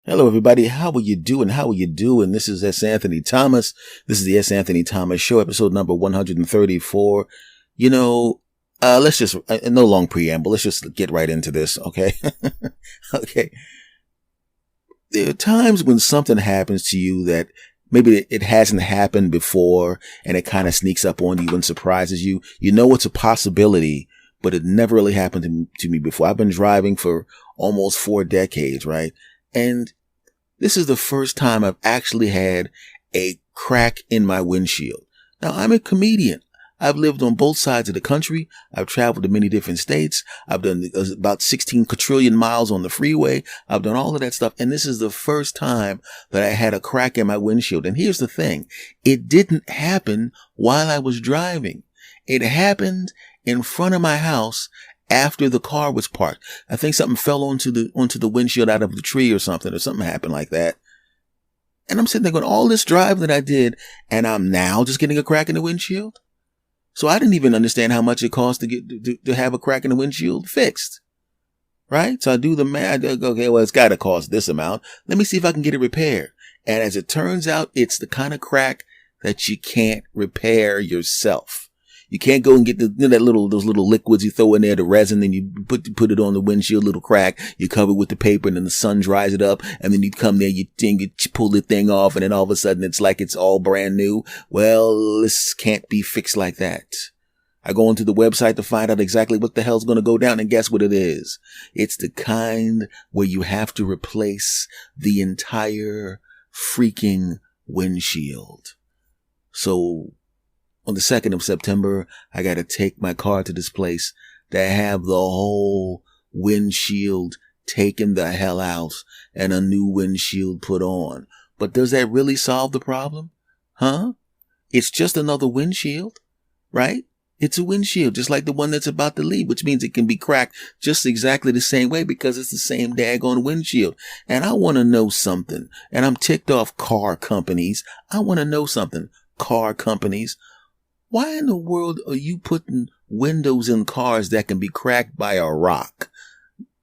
Hello, everybody. How are you doing? How are you doing? This is S. Anthony Thomas. This is the S. Anthony Thomas Show, episode number 134. Let's just, no long preamble. Let's just get right into this, okay? Okay. There are times when something happens to you that maybe it hasn't happened before and it kind of sneaks up on you and surprises you. You know it's a possibility, but it never really happened to me before. I've been driving for almost 4 decades, right? And this is the first time I've actually had a crack in my windshield. Now, I'm a comedian. I've lived on both sides of the country. I've traveled to many different states. I've done about 16 quadrillion miles on the freeway. I've done all of that stuff. And this is the first time that I had a crack in my windshield. And here's the thing. It didn't happen while I was driving. It happened in front of my house after the car was parked. I think something fell onto the windshield out of the tree or something happened like that. And I'm sitting there going, all this drive that I did, and I'm now just getting a crack in the windshield. So I didn't even understand how much it cost to have a crack in the windshield fixed. Right? So I do the math. Okay, well, it's got to cost this amount. Let me see if I can get it repaired. And as it turns out, it's the kind of crack that you can't repair yourself. You can't go and get those little liquids you throw in there, the resin, and you put it on the windshield, little crack. You cover it with the paper, and then the sun dries it up, and then you come there, you pull the thing off, and then all of a sudden it's like it's all brand new. Well, this can't be fixed like that. I go onto the website to find out exactly what the hell's going to go down, and guess what it is? It's the kind where you have to replace the entire freaking windshield. So on the 2nd of September, I got to take my car to this place to have the whole windshield taken the hell out and a new windshield put on. But does that really solve the problem? Huh? It's just another windshield, right? It's a windshield, just like the one that's about to leave, which means it can be cracked just exactly the same way because it's the same daggone windshield. And I want to know something, and I'm ticked off car companies. I want to know something, car companies. Why in the world are you putting windows in cars that can be cracked by a rock?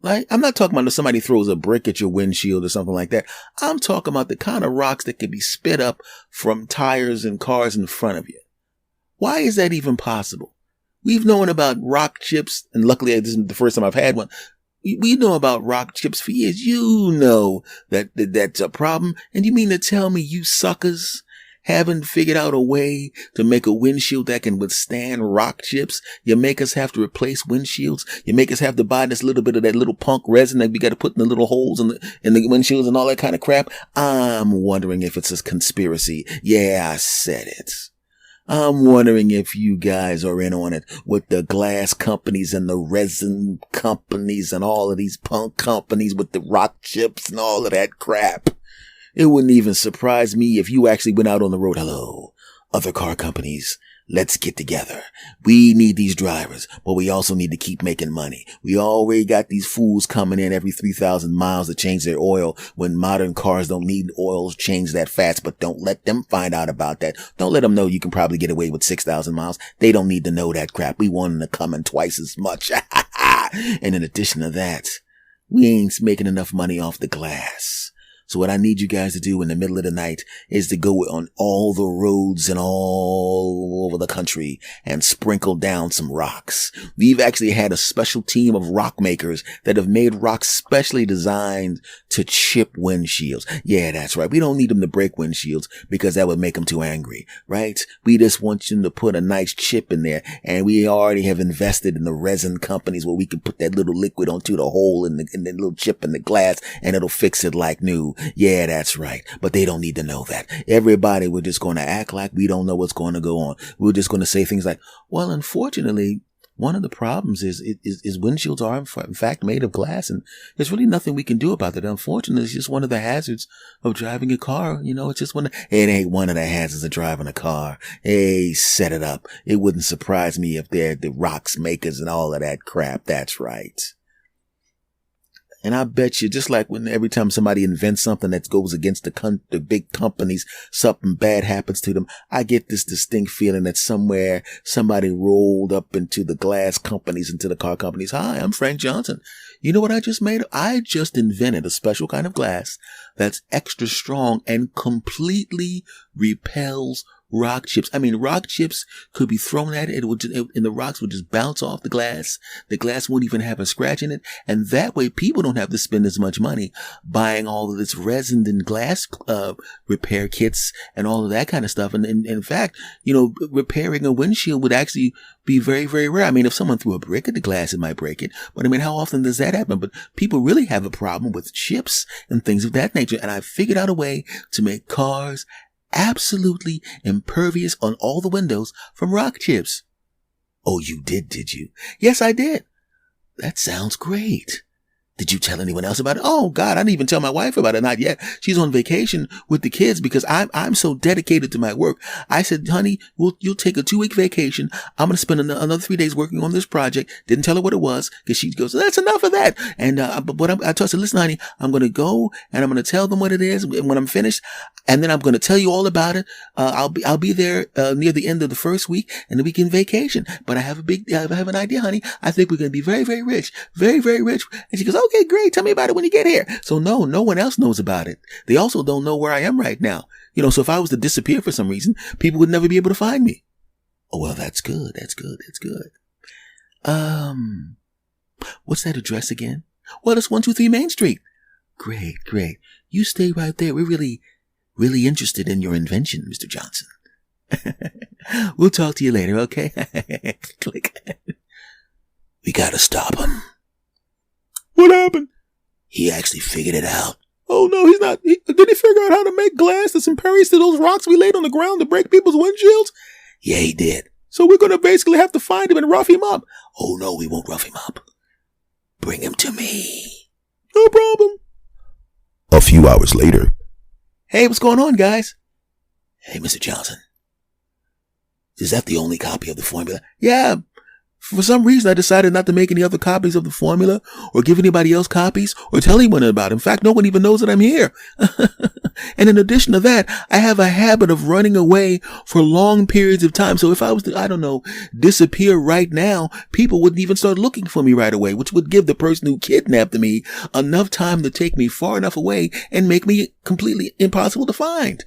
Like, I'm not talking about if somebody throws a brick at your windshield or something like that. I'm talking about the kind of rocks that can be spit up from tires and cars in front of you. Why is that even possible? We've known about rock chips, and luckily this is the first time I've had one. We know about rock chips for years. You know that's a problem. And you mean to tell me you suckers haven't figured out a way to make a windshield that can withstand rock chips? You make us have to replace windshields. You make us have to buy this little bit of that little punk resin that we got to put in the little holes in the windshields and all that kind of crap. I'm wondering if it's a conspiracy. Yeah, I said it. I'm wondering if you guys are in on it with the glass companies and the resin companies and all of these punk companies with the rock chips and all of that crap. It wouldn't even surprise me if you actually went out on the road. Hello, other car companies, let's get together. We need these drivers, but we also need to keep making money. We already got these fools coming in every 3,000 miles to change their oil when modern cars don't need oil changed that fast, but don't let them find out about that. Don't let them know you can probably get away with 6,000 miles. They don't need to know that crap. We want them to come in twice as much. And in addition to that, we ain't making enough money off the glass. So what I need you guys to do in the middle of the night is to go on all the roads and all over the country and sprinkle down some rocks. We've actually had a special team of rock makers that have made rocks specially designed to chip windshields. Yeah, that's right. We don't need them to break windshields because that would make them too angry, right? We just want them to put a nice chip in there, and we already have invested in the resin companies where we can put that little liquid onto the hole in the little chip in the glass, and it'll fix it like new. Yeah, that's right. But they don't need to know that. Everybody, we're just going to act like we don't know what's going to go on. We're just going to say things like, well, unfortunately, one of the problems is windshields are in fact made of glass, and there's really nothing we can do about that. Unfortunately, it's just one of the hazards of driving a car. It's just it ain't one of the hazards of driving a car. Hey, set it up. It wouldn't surprise me if they're the rocks makers and all of that crap. That's right. And I bet you, just like when every time somebody invents something that goes against the big companies, something bad happens to them, I get this distinct feeling that somewhere somebody rolled up into the glass companies, into the car companies. Hi, I'm Frank Johnson. You know what I just made? I just invented a special kind of glass that's extra strong and completely repels rock chips. I mean, rock chips could be thrown at it, and the rocks would just bounce off the glass. The glass won't even have a scratch in it. And that way people don't have to spend as much money buying all of this resin and glass, repair kits and all of that kind of stuff. And in fact, repairing a windshield would actually be very, very rare. I mean, if someone threw a brick at the glass, it might break it. But I mean, how often does that happen? But people really have a problem with chips and things of that nature. And I figured out a way to make cars absolutely impervious on all the windows from rock chips. Oh, you did you? Yes, I did. That sounds great. Did you tell anyone else about it? Oh God, I didn't even tell my wife about it. Not yet. She's on vacation with the kids because I'm so dedicated to my work. I said, honey, you'll take a 2-week vacation. I'm going to spend another 3 days working on this project. Didn't tell her what it was because she goes, that's enough of that. And, but I told her, listen, honey, I'm going to go and I'm going to tell them what it is when I'm finished. And then I'm going to tell you all about it. I'll be there, near the end of the first week and then we can vacation. But I have an idea, honey. I think we're going to be very, very rich, very, very rich. And she goes, okay, great. Tell me about it when you get here. So no one else knows about it. They also don't know where I am right now. So if I was to disappear for some reason, people would never be able to find me. Oh, well, that's good. That's good. That's good. What's that address again? Well, it's 123 Main Street. Great, great. You stay right there. We're really, really interested in your invention, Mr. Johnson. We'll talk to you later, okay? Click. We gotta stop him. What happened? He actually figured it out. Oh no, he's not. Did he figure out how to make glass that's impervious to those rocks we laid on the ground to break people's windshields? Yeah, he did. So we're gonna basically have to find him and rough him up. Oh no, we won't rough him up. Bring him to me. No problem. A few hours later. Hey, what's going on, guys? Hey, Mr. Johnson. Is that the only copy of the formula? Yeah. For some reason, I decided not to make any other copies of the formula or give anybody else copies or tell anyone about it. In fact, no one even knows that I'm here. And in addition to that, I have a habit of running away for long periods of time. So if I was to, disappear right now, people wouldn't even start looking for me right away, which would give the person who kidnapped me enough time to take me far enough away and make me completely impossible to find.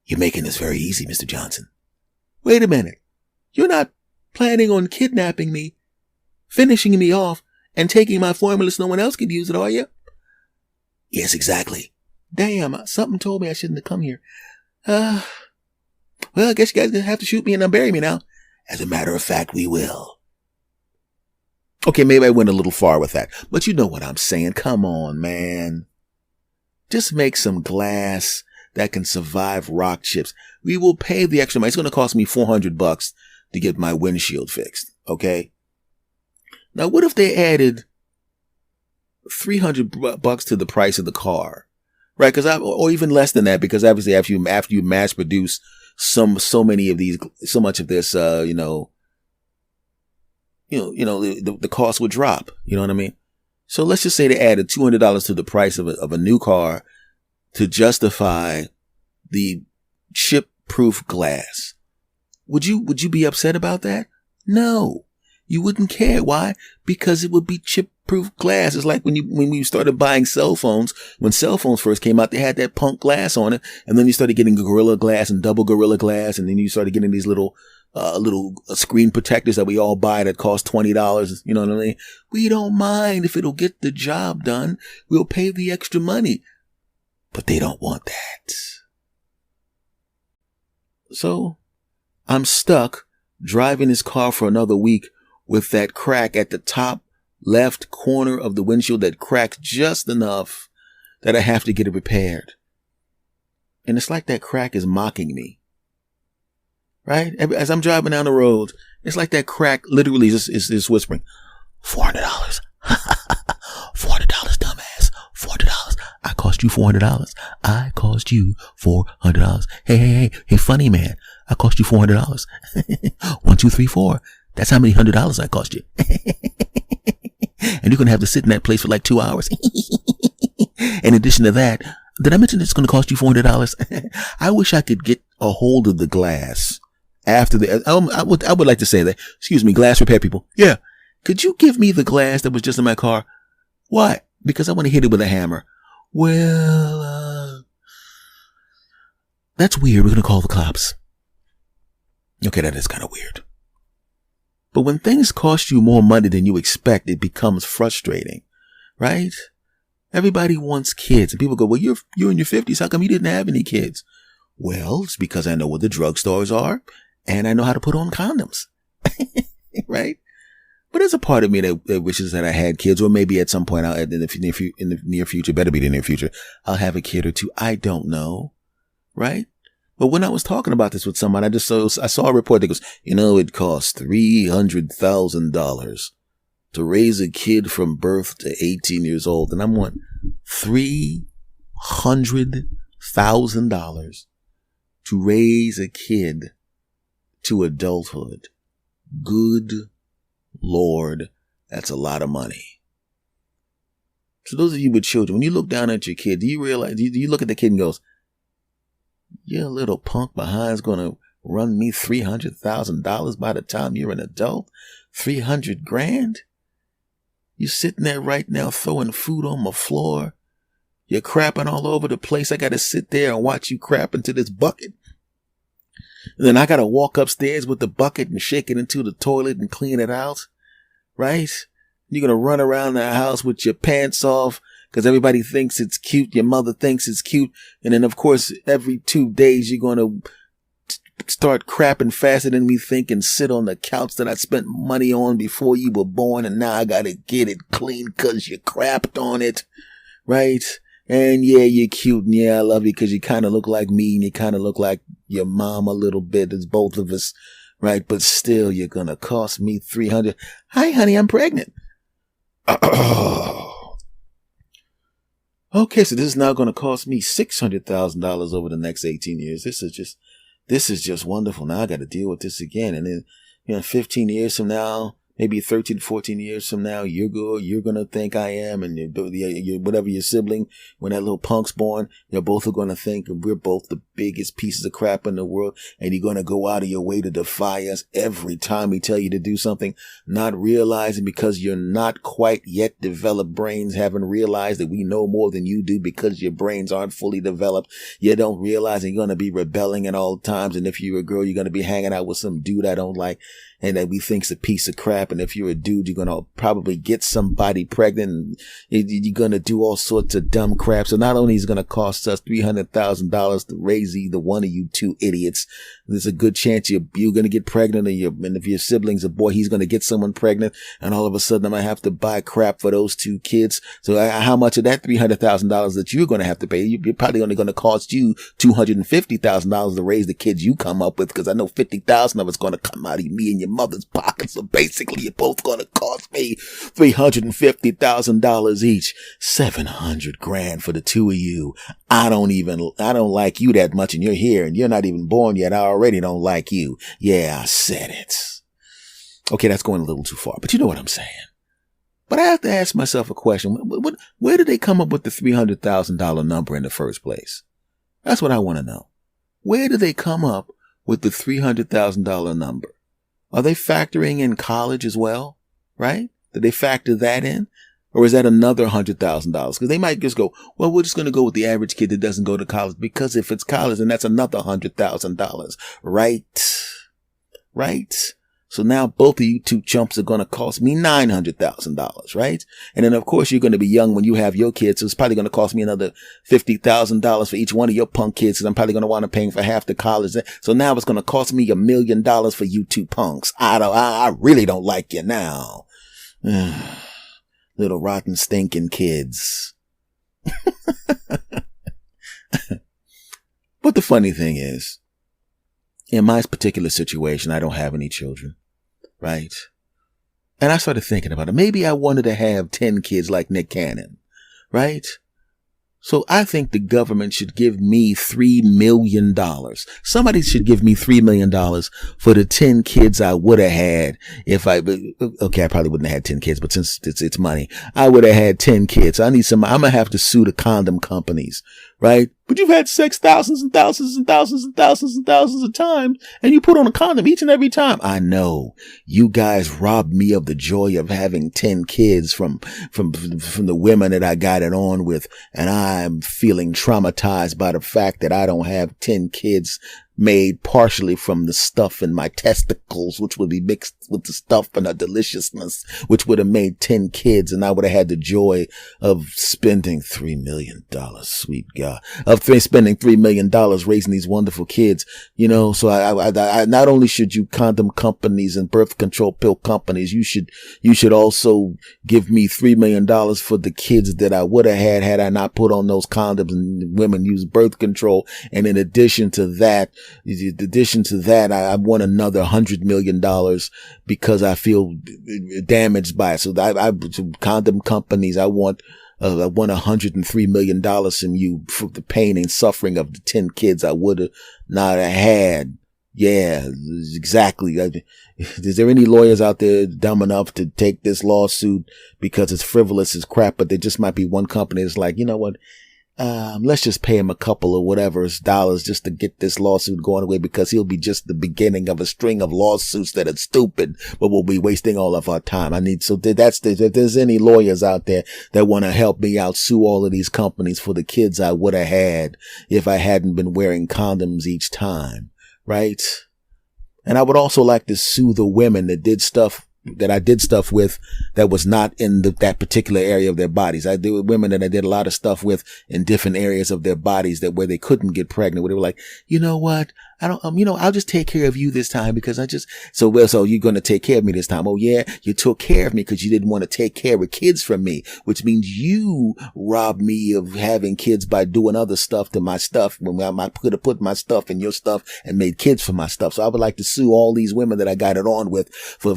You're making this very easy, Mr. Johnson. Wait a minute. You're not planning on kidnapping me, finishing me off, and taking my formula so no one else can use it, are you? Yes, exactly. Damn, something told me I shouldn't have come here. Well, I guess you guys gonna have to shoot me and bury me now. As a matter of fact, we will. Okay, maybe I went a little far with that, but you know what I'm saying. Come on, man. Just make some glass that can survive rock chips. We will pay the extra money. It's going to cost me $400 to get my windshield fixed. Okay. Now, what if they added $300 to the price of the car? Right. Or even less than that, because obviously after you mass produce so much of this, the cost would drop. You know what I mean? So let's just say they added $200 to the price of a new car to justify the chip-proof glass. Would you be upset about that? No, you wouldn't care. Why? Because it would be chip-proof glass. It's like when we started buying cell phones. When cell phones first came out, they had that punk glass on it, and then you started getting Gorilla Glass and double Gorilla Glass, and then you started getting these little screen protectors that we all buy that cost $20. You know what I mean? We don't mind if it'll get the job done. We'll pay the extra money, but they don't want that. So I'm stuck driving this car for another week with that crack at the top left corner of the windshield that cracked just enough that I have to get it repaired. And it's like that crack is mocking me. Right? As I'm driving down the road, it's like that crack literally is whispering, $400. $400, dumbass. $400. I cost you $400. I cost you $400. Hey, funny man. I cost you $400. 1, 2, 3, 4. That's how many $100 I cost you. And you're going to have to sit in that place for like 2 hours. In addition to that, did I mention it's going to cost you $400? I wish I could get a hold of the glass after I would like to say that. Excuse me, glass repair people. Yeah. Could you give me the glass that was just in my car? Why? Because I want to hit it with a hammer. Well, that's weird. We're going to call the cops. Okay, that is kind of weird. But when things cost you more money than you expect, it becomes frustrating, right? Everybody wants kids. And people go, well, you're in your 50s. How come you didn't have any kids? Well, it's because I know where the drugstores are and I know how to put on condoms, right? But there's a part of me that wishes that I had kids, or maybe at some point in the near future, better be the near future, I'll have a kid or two. I don't know, right? But when I was talking about this with someone, I saw a report that goes, it costs $300,000 to raise a kid from birth to 18 years old. And I'm on $300,000 to raise a kid to adulthood. Good Lord, that's a lot of money. So those of you with children, when you look down at your kid, do you realize, do you look at the kid and goes, your little punk behind's going to run me $300,000 by the time you're an adult? $300,000? You sitting there right now throwing food on my floor. You're crapping all over the place. I got to sit there and watch you crap into this bucket. And then I got to walk upstairs with the bucket and shake it into the toilet and clean it out. Right? You're going to run around the house with your pants off because everybody thinks it's cute. Your mother thinks it's cute. And then, of course, every 2 days, you're going to start crapping faster than me think and sit on the couch that I spent money on before you were born. And now I got to get it clean because you crapped on it. Right? And yeah, you're cute. And yeah, I love you because you kind of look like me and you kind of look like your mom a little bit. It's both of us. Right? But still, you're going to cost me $300,000. Hi, honey, I'm pregnant. Okay, so this is now going to cost me $600,000 over the next 18 years. This is just wonderful. Now I got to deal with this again. And then, 15 years from now, maybe 13, 14 years from now, you're going to think I am. And whatever your sibling, when that little punk's born, you're both are going to think we're both the biggest pieces of crap in the world. And you're going to go out of your way to defy us every time we tell you to do something, not realizing because you're not quite yet developed brains, haven't realized that we know more than you do because your brains aren't fully developed. You don't realize that you're going to be rebelling at all times. And if you're a girl, you're going to be hanging out with some dude I don't like and that we think's a piece of crap. And if you're a dude, you're going to probably get somebody pregnant and you're going to do all sorts of dumb crap. So not only is it going to cost us $300,000 to raise either one of you two idiots, there's a good chance you're going to get pregnant and if your sibling's a boy, he's going to get someone pregnant. And all of a sudden I'm going to have to buy crap for those two kids. So how much of that $300,000 that you're going to have to pay? You're probably only going to cost you $250,000 to raise the kids you come up with, because I know 50,000 of it's going to come out of me and your mother's pocket. So basically you're both going to cost me $350,000 each. $700,000 for the two of you. I don't like you that much and you're here and you're not even born yet. I already don't like you. Yeah, I said it. Okay, that's going a little too far, but you know what I'm saying. But I have to ask myself a question. Where did they come up with the $300,000 number in the first place? That's what I want to know. Where did they come up with the $300,000 number? Are they factoring in college as well? Right? Did they factor that in? Or is that another $100,000? Because they might just go, well, we're just going to go with the average kid that doesn't go to college, because if it's college, then that's another $100,000. Right? Right? So now both of you two chumps are going to cost me $900,000, right? And then of course you're going to be young when you have your kids. So it's probably going to cost me another $50,000 for each one of your punk kids, because I'm probably going to want to pay for half the college. So now it's going to cost me $1 million for you two punks. I really don't like you now. Little rotten stinking kids. But the funny thing is, in my particular situation, I don't have any children, right? And I started thinking about it. Maybe I wanted to have 10 kids like Nick Cannon, right? So I think the government should give me $3 million. Somebody should give me $3 million for the 10 kids I would have had if I probably wouldn't have had 10 kids, but since it's money, I would have had 10 kids. I'm going to have to sue the condom companies, right? But you've had sex thousands and thousands and thousands and thousands and thousands of times, and you put on a condom each and every time. I know. You guys robbed me of the joy of having 10 kids from the women that I got it on with, and I'm feeling traumatized by the fact that I don't have 10 kids made partially from the stuff in my testicles, which would be mixed with the stuff and the deliciousness, which would have made 10 kids, and I would have had the joy of spending $3 million, sweet God, spending $3 million raising these wonderful kids, you know. So I not only should you condom companies and birth control pill companies, you should also give me $3 million for the kids that I would have had I not put on those condoms and women use birth control. And in addition to that, I want another $100 million because I feel damaged by it. So condom companies, I want $103 million from you for the pain and suffering of the 10 kids I would have not have had. Yeah, exactly. Is there any lawyers out there dumb enough to take this lawsuit because it's frivolous as crap, but there just might be one company that's like, you know what? Let's just pay him a couple of whatever dollars just to get this lawsuit going away, because he'll be just the beginning of a string of lawsuits that are stupid, but we'll be wasting all of our time. If there's any lawyers out there that want to help me out, sue all of these companies for the kids I would have had if I hadn't been wearing condoms each time, right? And I would also like to sue the women that I did stuff with that was not in that particular area of their bodies. I did with women that I did a lot of stuff with in different areas of their bodies where they couldn't get pregnant, where they were like, you know what? I'll just take care of you this time because so you're going to take care of me this time. Oh yeah, you took care of me because you didn't want to take care of kids from me, which means you robbed me of having kids by doing other stuff to my stuff when I could have put my stuff in your stuff and made kids for my stuff. So I would like to sue all these women that I got it on with for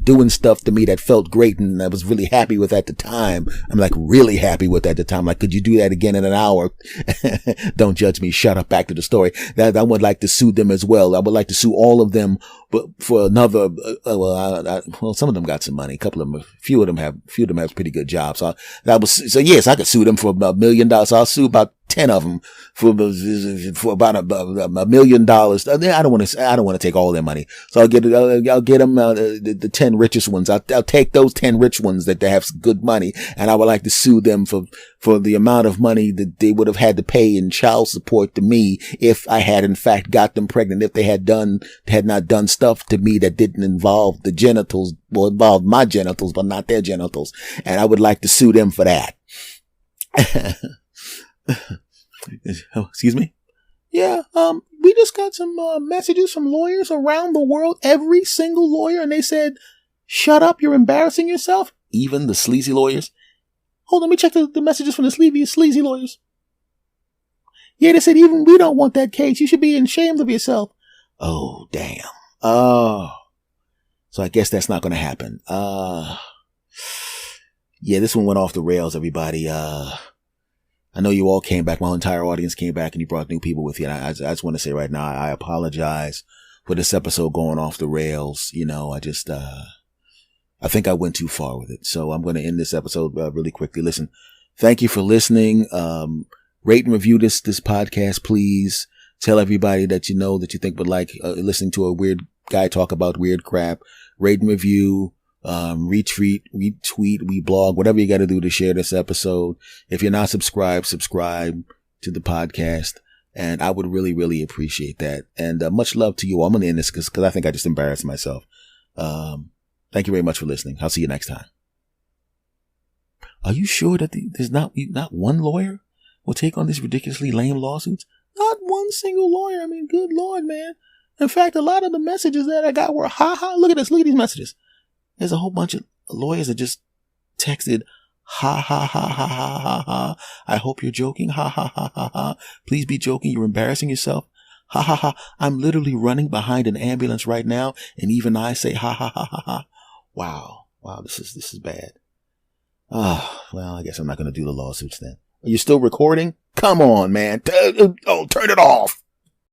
doing stuff to me that felt great and I was really happy with at the time. I'm like really happy with at the time. Like, could you do that again in an hour? Don't judge me. Shut up. Back to the story. That I would like to sue them as well. I would like to sue all of them, but for another, some of them got some money. A few of them have pretty good jobs. So yes, I could sue them for $1 million. So I'll sue about 10 of them for about $1 million. I don't want to take all their money. So I'll get them, the 10 richest ones. I'll take those 10 rich ones that they have good money. And I would like to sue them for the amount of money that they would have had to pay in child support to me if I had in fact got them pregnant, if they had not done stuff to me that didn't involve the genitals, or involved my genitals, but not their genitals. And I would like to sue them for that. Excuse me? Yeah, we just got some messages from lawyers around the world, every single lawyer, and they said, shut up, you're embarrassing yourself. Even the sleazy lawyers. Hold on, let me check the messages from the sleazy lawyers. Yeah, they said, even we don't want that case. You should be ashamed of yourself. Oh, damn. Oh. So I guess that's not going to happen. Yeah, this one went off the rails, everybody. I know you all came back. My entire audience came back and you brought new people with you. And I just want to say right now, I apologize for this episode going off the rails. You know, I think I went too far with it. So I'm going to end this episode really quickly. Listen, thank you for listening. Rate and review this podcast, please. Tell everybody that you know that you think would like listening to a weird guy talk about weird crap. Rate and review. Retweet, reblog, whatever you got to do to share this episode. If you're not subscribed, subscribe to the podcast. And I would really, really appreciate that. And much love to you all. I'm going to end this because I think I just embarrassed myself. Thank you very much for listening. I'll see you next time. Are you sure that there's not one lawyer will take on these ridiculously lame lawsuits? Not one single lawyer. I mean, good Lord, man. In fact, a lot of the messages that I got were, look at this. Look at these messages. There's a whole bunch of lawyers that just texted, ha, ha, ha, ha, ha, ha, ha. I hope you're joking. Ha, ha, ha, ha, ha. Please be joking. You're embarrassing yourself. Ha, ha, ha. I'm literally running behind an ambulance right now. And even I say, ha, ha, ha, ha, ha. Wow. This is bad. Well, I guess I'm not going to do the lawsuits then. Are you still recording? Come on, man. Turn it off.